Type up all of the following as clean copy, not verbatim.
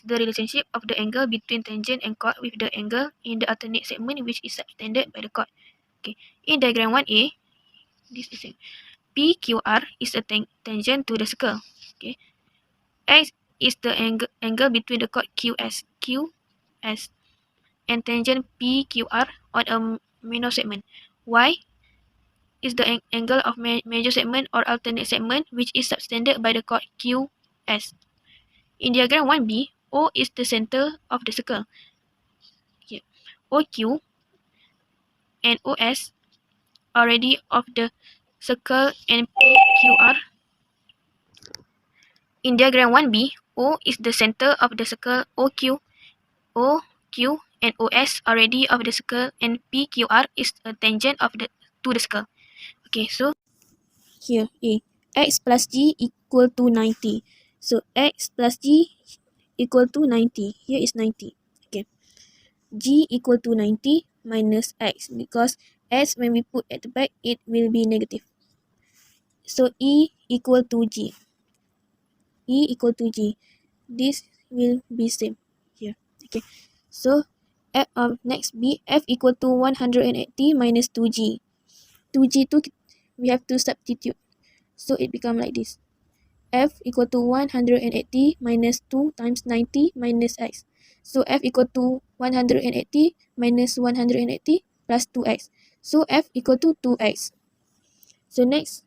the relationship of the angle between tangent and chord with the angle in the alternate segment which is subtended by the chord. Okay. In diagram 1a, this is PQR is a tangent to the circle. Okay. X is the angle between the chord QS and tangent PQR on a minor segment. Y is the angle of major segment or alternate segment which is subtended by the chord QS. In diagram 1b, O is the center of the circle. Here. OQ and OS are radius of the circle and PQR. In diagram 1b, O is the center of the circle. OQ and OS are radius of the circle and PQR is a tangent of to the circle. Okay, so here A, X plus G equal to 90. So X plus G equal to 90. Here is 90. Okay. G equal to 90 minus X because S when we put at the back it will be negative. So E equal to G. E equal to G. This will be same here. Okay. So next B, F equal to 180 minus 2G. 2G2 we have to substitute. So it become like this. F equal to 180 minus 2 times 90 minus X. So F equal to 180 minus 180 plus 2X. So F equal to 2X. So next,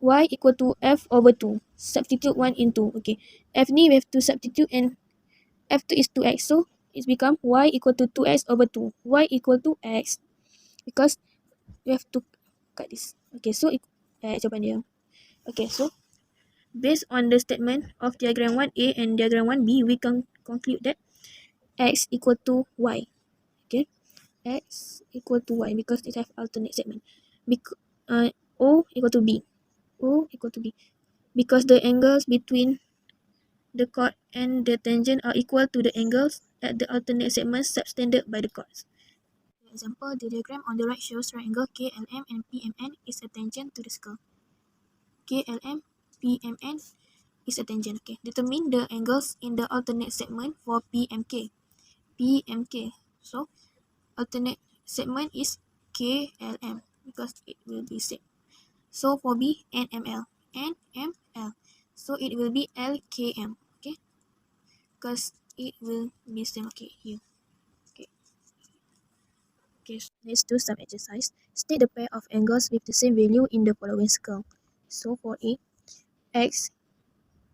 Y equal to F over 2. Substitute 1 in 2. Okay. F ni we have to substitute and F2 is 2X. So it become Y equal to 2X over 2. Y equal to X. Because we have to cut this. Okay. So jawapan dia. Okay. So based on the statement of diagram 1A and diagram 1B, we can conclude that X equal to Y. Okay. X equal to Y because it have alternate segment. O equal to B. O equal to B. Because the angles between the chord and the tangent are equal to the angles at the alternate segments subtended by the chords. For example, the diagram on the right shows triangle KLM and PMN is a tangent to the circle. KLM, PMN is a tangent. Okay. Determine the angles in the alternate segment for PMK. PMK. So, alternate segment is KLM because it will be same. So, for B, NML. NML. So, it will be LKM. Okay. Because it will be same. Okay, here. Okay. Okay, let's do some exercise. State the pair of angles with the same value in the following circle. So, for A, X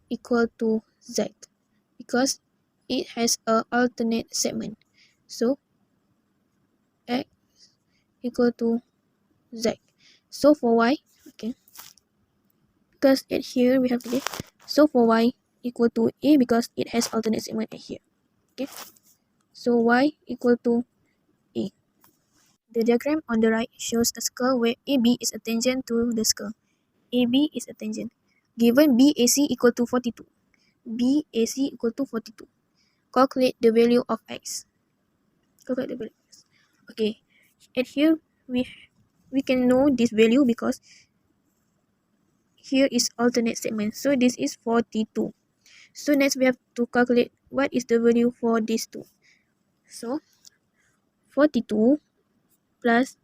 equal to Z because it has a alternate segment. So X equal to Z. So for Y, okay, because at here we have to get, so for Y equal to A because it has alternate segment at here. Okay, so Y equal to A. The diagram on the right shows a circle where AB is a tangent to the circle. AB is a tangent. Given BAC equal to 42. BAC equal to 42. Calculate the value of X. Calculate the value of X. Okay. At here, we can know this value because here is alternate segment. So this is 42. So next we have to calculate what is the value for these two. So 42 plus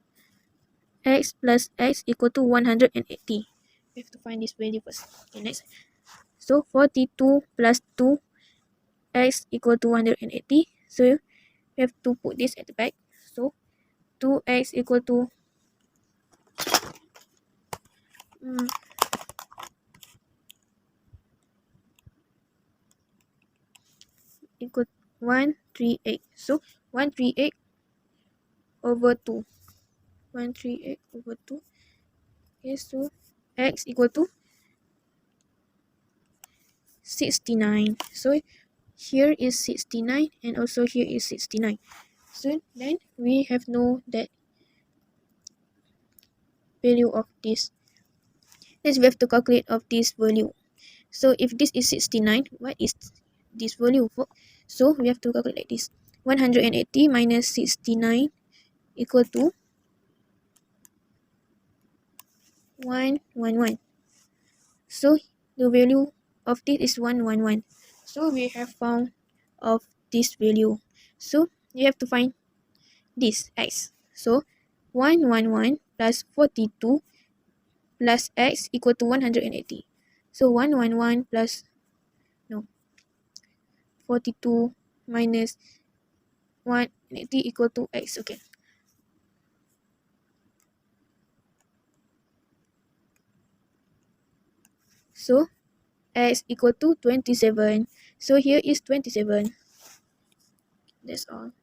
X equal to 180. We have to find this value first. Okay, next. So 42 plus 2 X equal to 180. So we have to put this at the back. So 2X equal to equal 138. So 138 over 2. 138 over 2. Okay, so X equal to 69. So here is 69 and also here is 69. So then we have know that value of this. Next we have to calculate of this value. So if this is 69, what is this value for? So we have to calculate like this. 180 minus 69 equal to 111. So the value of this is 111. So we have found of this value. So you have to find this x. So 111 plus 42 plus x equal to 180. So 111 plus 42 minus 180 equal to x. Okay. So x equal to 27. So here is 27. That's all.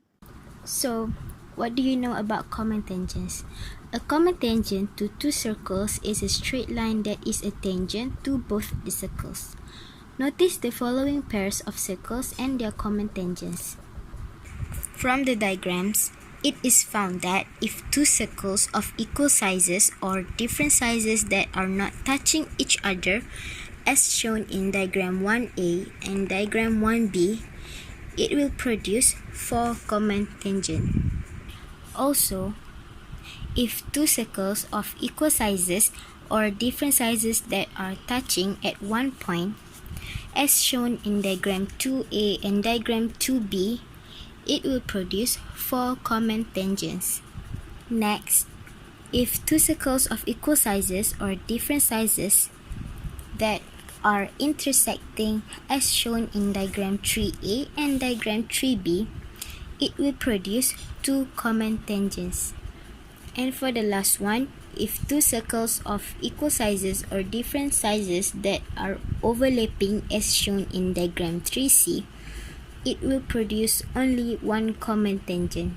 So, what do you know about common tangents? A common tangent to two circles is a straight line that is a tangent to both the circles. Notice the following pairs of circles and their common tangents. From the diagrams, it is found that if two circles of equal sizes or different sizes that are not touching each other, as shown in diagram 1a and diagram 1b, it will produce four common tangents. Also, if two circles of equal sizes or different sizes that are touching at one point, as shown in diagram 2a and diagram 2b, it will produce four common tangents. Next, if two circles of equal sizes or different sizes that are intersecting as shown in diagram 3a and diagram 3b, it will produce two common tangents. And for the last one, if two circles of equal sizes or different sizes that are overlapping as shown in diagram 3c, it will produce only one common tangent.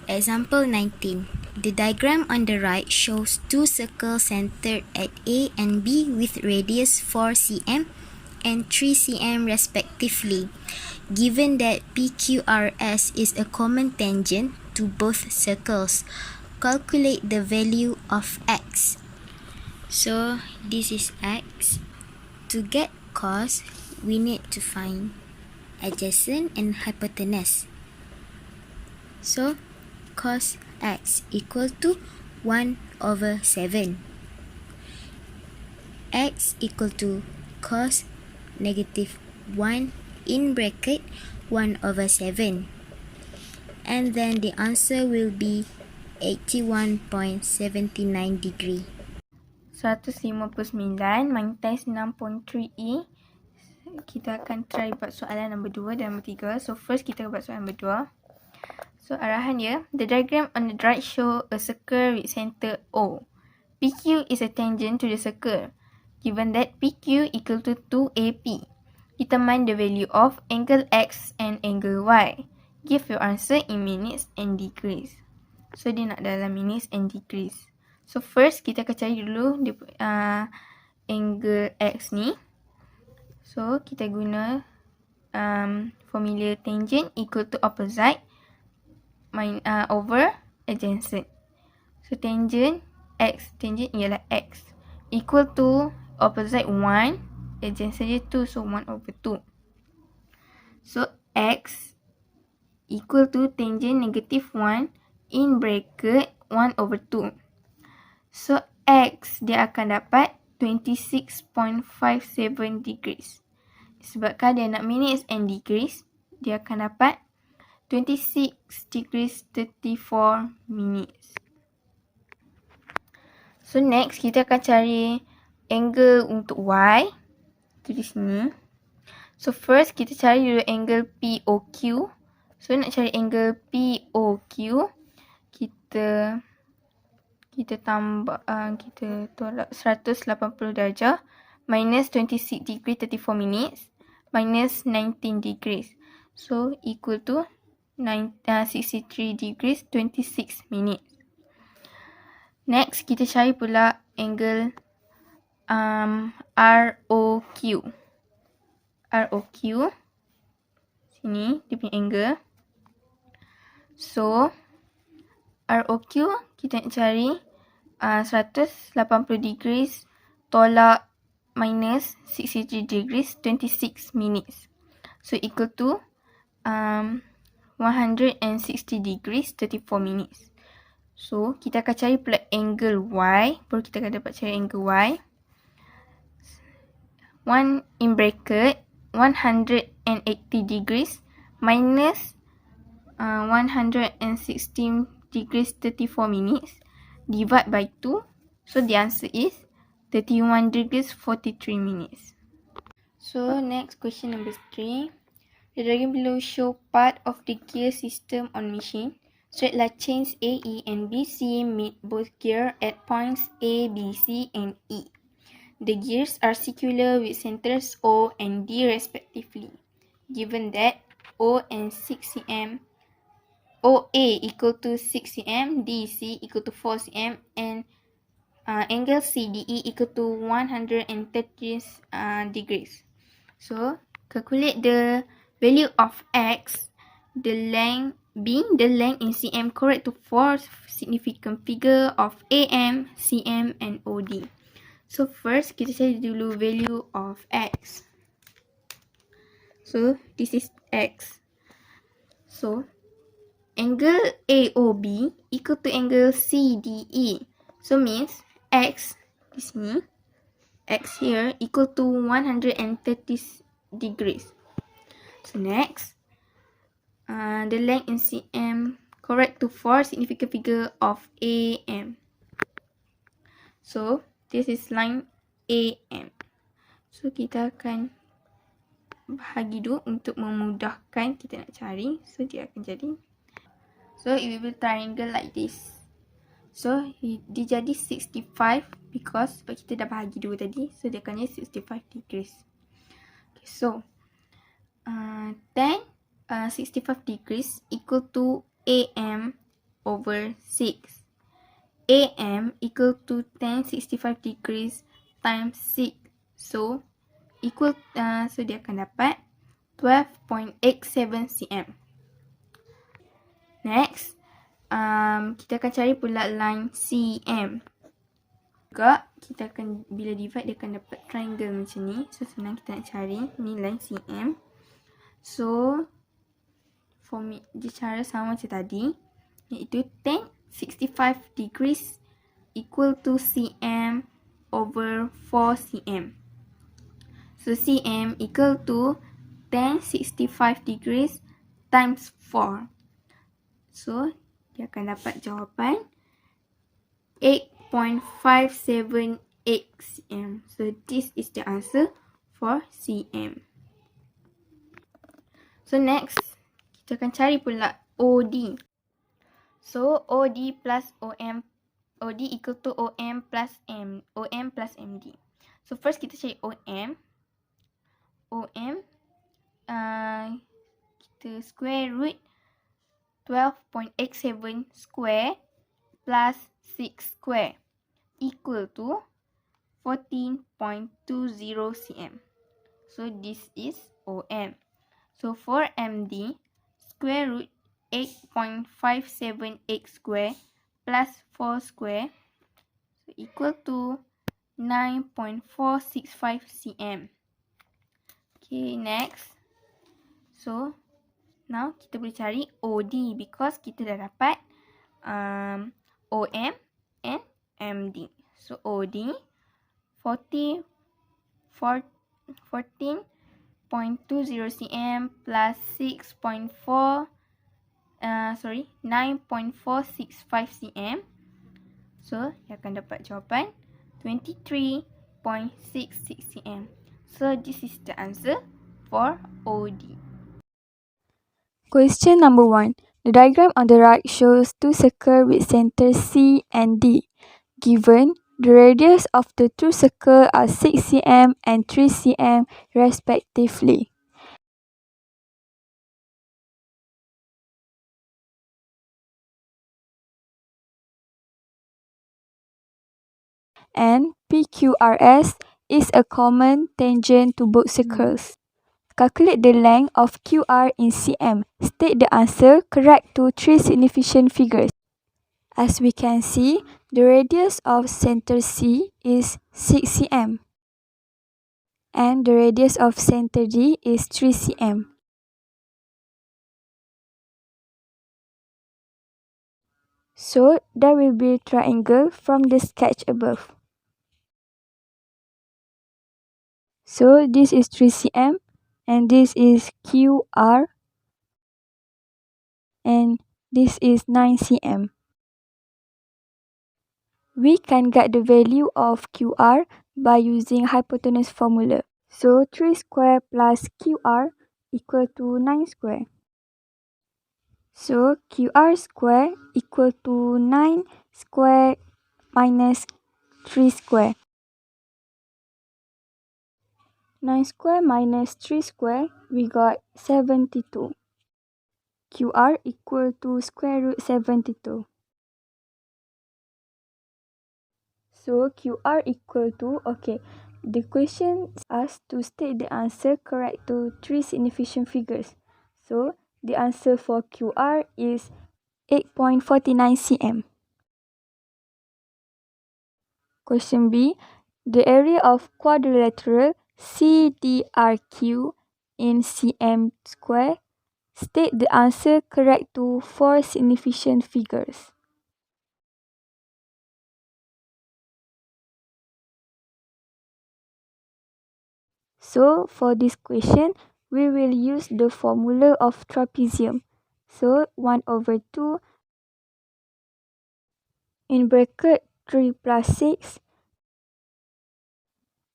Example 19. The diagram on the right shows two circles centered at A and B with radius 4 cm and 3 cm respectively. Given that PQRS is a common tangent to both circles, calculate the value of x. So this is x. To get cos, we need to find adjacent and hypotenuse. So cos x equal to 1/7. X equal to cos negative 1 in bracket 1/7. And then the answer will be 81.79 degree. 159 minus 6.3e. Kita akan try buat soalan nombor 2 dan nombor 3. So first kita buat soalan nombor 2. So arahan dia, the diagram on the right show a circle with center O. PQ is a tangent to the circle. Given that PQ equal to 2AP, determine the value of angle X and angle Y. Give your answer in minutes and degrees. So dia nak dalam minutes and degrees. So first kita akan cari dulu dia angle X ni. So kita guna formula tangent equal to opposite over adjacent. So tangent X, tangent ialah X, equal to opposite 1, adjacent je 2, so 1/2. So X equal to tangent negative 1 in bracket 1/2. So X dia akan dapat 26.57 degrees. Sebabkan dia nak minutes and degrees, dia akan dapat 26 degrees 34 minutes. So next kita akan cari angle untuk Y. Tu di sini. So first kita cari dulu angle POQ. So nak cari angle POQ, kita tambah kita tolak 180 darjah minus 26 degree 34 minutes minus 19 degrees. So equal to 63 degrees 26 minutes. Next kita cari pula angle ROQ. ROQ sini dia punya angle. So ROQ kita nak cari 180 degrees tolak minus 63 degrees 26 minutes. So equal to 160 degrees 34 minutes. So kita akan cari pula angle Y. Baru kita akan dapat cari angle Y. 1 in bracket 180 degrees minus 116 degrees 34 minutes divide by 2. So the answer is 31 degrees 43 minutes. So next question number 3. The diagram below show part of the gear system on machine. Straight line chains AE and BC meet both gear at points A, B, C and E. The gears are circular with centers O and D respectively. Given that O and 6 cm, OA equal to 6 cm, DC equal to 4 cm and angle CDE equal to 130 degrees. So calculate the value of X, the length being the length in cm correct to four significant figure of AM, CM and OD. So first kita cari dulu value of X. So this is X. So angle AOB equal to angle CDE. So means X di sini, X here equal to 130 degrees. So next, the length in cm correct to four significant figure of AM. So this is line AM. So kita akan bahagi dulu untuk memudahkan kita nak cari. So dia akan jadi, so it will be triangle like this. So dia jadi 65 because sebab kita dah bahagi dulu tadi. So dia akan jadi 65 degrees. Okay, so 65 degrees equal to AM over 6. AM equal to 65 degrees times 6. So equal, so dia akan dapat 12.87 cm. Next, kita akan cari pula line CM. Juga kita akan, bila divide dia akan dapat triangle macam ni. So senang kita nak cari, ni line CM. So dia cara sama macam tadi, iaitu tan 65 degrees equal to cm over 4 cm. So cm equal to tan 65 degrees times 4. So dia akan dapat jawapan 8.578 cm. So this is the answer for cm. So next, kita akan cari pula OD. So OD plus OM, OD equal to OM plus MD. So first kita cari OM. Kita square root 12.87 square plus 6 square equal to 14.20 cm. So this is OM. So for MD, square root 8.578 square plus 4 square, so equal to 9.465 cm. Okay, next. So now kita boleh cari OD because kita dah dapat OM and MD. So OD 14.20 cm plus 9.465 cm. So dia akan dapat jawapan 23.66 cm. So this is the answer for OD. Question number 1. The diagram on the right shows two circles with centers C and D. Given, the radius of the two circles are 6 cm and 3 cm respectively. And PQRS is a common tangent to both circles. Calculate the length of QR in cm. State the answer correct to three significant figures. As we can see, the radius of center C is 6 cm and the radius of center D is 3 cm. So there will be a triangle from the sketch above. So this is 3 cm, and this is QR, and this is 9 cm. We can get the value of QR by using hypotenuse formula. So 3 square plus QR equal to 9 square. So QR square equal to 9 square minus 3 square. 9 square minus 3 square, we got 72. QR equal to square root 72. So QR equal to, the question asks to state the answer correct to 3 significant figures. So the answer for QR is 8.49 cm. Question B. The area of quadrilateral CDRQ in cm square. State the answer correct to 4 significant figures. So for this question, we will use the formula of trapezium. So 1/2 in bracket 3 plus 6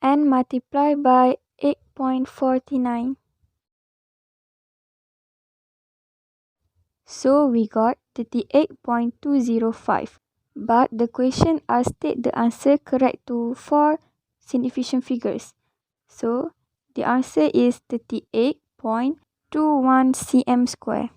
and multiply by 8.49. So we got 38.205. But the question asks state the answer correct to 4 significant figures. So the answer is 38.21 cm square.